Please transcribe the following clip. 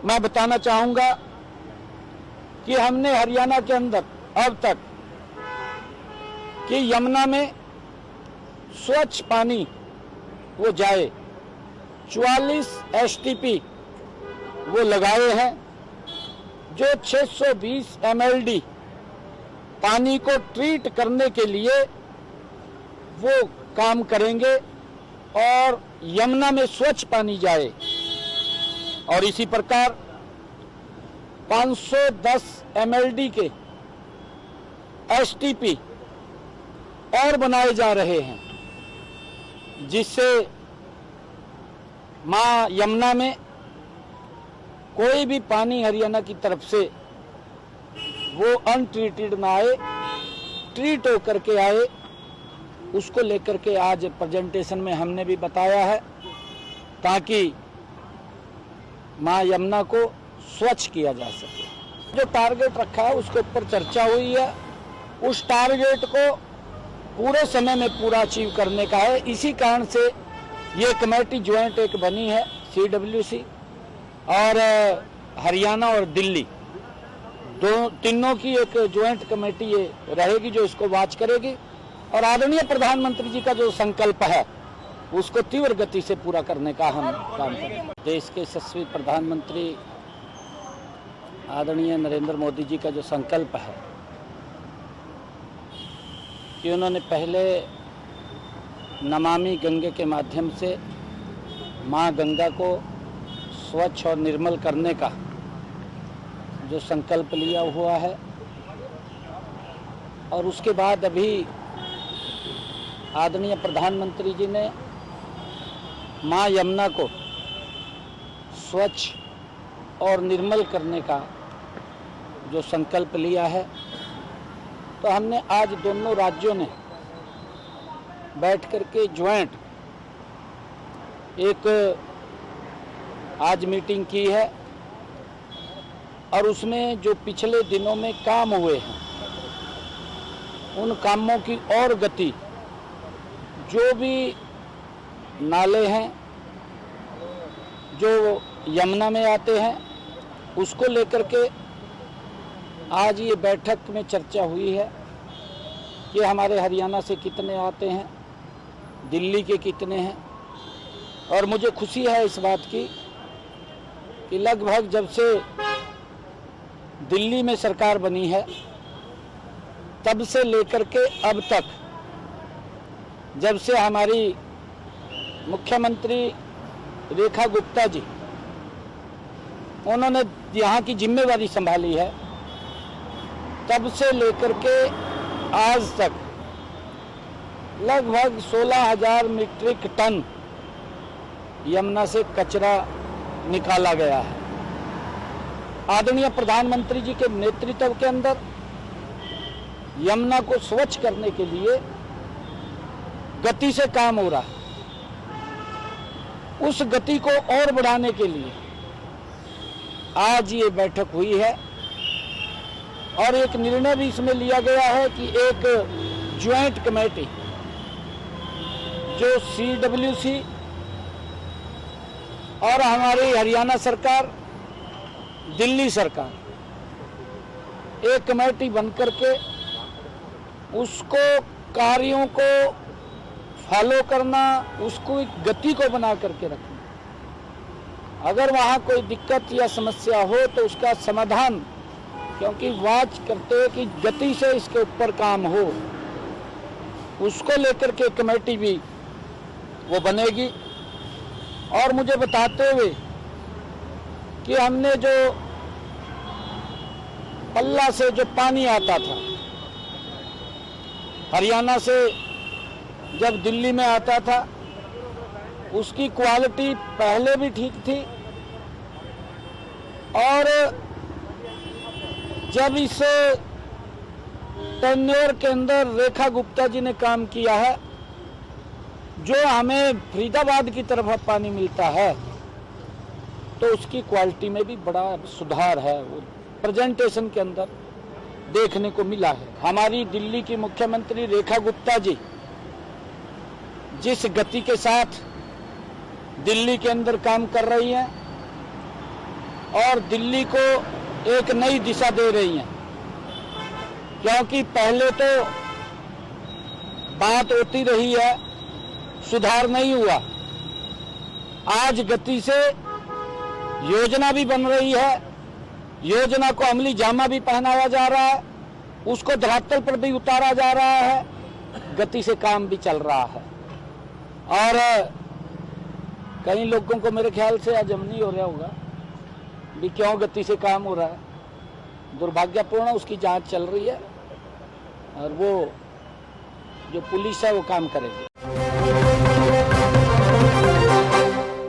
मैं बताना चाहूंगा कि हमने हरियाणा के अंदर अब तक कि यमुना में स्वच्छ पानी वो जाए 44 एसटीपी वो लगाए हैं, जो 620 MLD पानी को ट्रीट करने के लिए वो काम करेंगे और यमुना में स्वच्छ पानी जाए। और इसी प्रकार 510 MLD के STP और बनाए जा रहे हैं, जिससे मां यमुना में कोई भी पानी हरियाणा की तरफ से वो अनट्रीटेड ना आए, ट्रीट होकर के आए। उसको लेकर के आज प्रेजेंटेशन में हमने भी बताया है, ताकि मां यमुना को स्वच्छ किया जा सके। जो टारगेट रखा है उसके ऊपर चर्चा हुई है, उस टारगेट को पूरे समय में पूरा अचीव करने का है। इसी कारण से ये कमेटी ज्वाइंट एक बनी है, CWC और हरियाणा और दिल्ली तीनों की एक ज्वाइंट कमेटी ये रहेगी जो इसको वॉच करेगी। और आदरणीय प्रधानमंत्री जी का जो संकल्प है उसको तीव्र गति से पूरा करने का हम काम करेंगे। देश के यशस्वी प्रधानमंत्री आदरणीय नरेंद्र मोदी जी का जो संकल्प है कि उन्होंने पहले नमामि गंगे के माध्यम से मां गंगा को स्वच्छ और निर्मल करने का जो संकल्प लिया हुआ है, और उसके बाद अभी आदरणीय प्रधानमंत्री जी ने मां यमुना को स्वच्छ और निर्मल करने का जो संकल्प लिया है, तो हमने आज दोनों राज्यों ने बैठ करके ज्वाइंट एक आज मीटिंग की है, और उसमें जो पिछले दिनों में काम हुए हैं उन कामों की और गति, जो भी नाले हैं जो यमुना में आते हैं उसको लेकर के आज ये बैठक में चर्चा हुई है कि हमारे हरियाणा से कितने आते हैं, दिल्ली के कितने हैं। और मुझे खुशी है इस बात की कि लगभग जब से दिल्ली में सरकार बनी है तब से लेकर के अब तक, जब से हमारी मुख्यमंत्री रेखा गुप्ता जी उन्होंने यहाँ की जिम्मेवारी संभाली है, तब से लेकर के आज तक लगभग 16,000 मीट्रिक टन यमुना से कचरा निकाला गया है। आदरणीय प्रधानमंत्री जी के नेतृत्व के अंदर यमुना को स्वच्छ करने के लिए गति से काम हो रहा है। उस गति को और बढ़ाने के लिए आज ये बैठक हुई है, और एक निर्णय भी इसमें लिया गया है कि एक ज्वाइंट कमेटी जो CWC और हमारी हरियाणा सरकार, दिल्ली सरकार, एक कमेटी बनकर के उसको कार्यों को फॉलो करना, उसको एक गति को बना करके रखना। अगर वहाँ कोई दिक्कत या समस्या हो तो उसका समाधान, क्योंकि वॉच करते हुए कि गति से इसके ऊपर काम हो, उसको लेकर के कमेटी भी वो बनेगी। और मुझे बताते हुए कि हमने जो पल्ला से जो पानी आता था हरियाणा से, जब दिल्ली में आता था, उसकी क्वालिटी पहले भी ठीक थी, और जब इस टेन्योर के अंदर रेखा गुप्ता जी ने काम किया है, जो हमें फरीदाबाद की तरफ पानी मिलता है, तो उसकी क्वालिटी में भी बड़ा सुधार है, वो प्रेजेंटेशन के अंदर देखने को मिला है। हमारी दिल्ली की मुख्यमंत्री रेखा गुप्ता जी जिस गति के साथ दिल्ली के अंदर काम कर रही हैं, और दिल्ली को एक नई दिशा दे रही हैं। क्योंकि पहले तो बात होती रही है, सुधार नहीं हुआ। आज गति से योजना भी बन रही है, योजना को अमली जामा भी पहनाया जा रहा है, उसको धरातल पर भी उतारा जा रहा है, गति से काम भी चल रहा है। और कई लोगों को मेरे ख्याल से अजम नहीं हो रहा होगा भी क्यों गति से काम हो रहा है। दुर्भाग्यपूर्ण, उसकी जांच चल रही है और वो जो पुलिस है वो काम करेगी।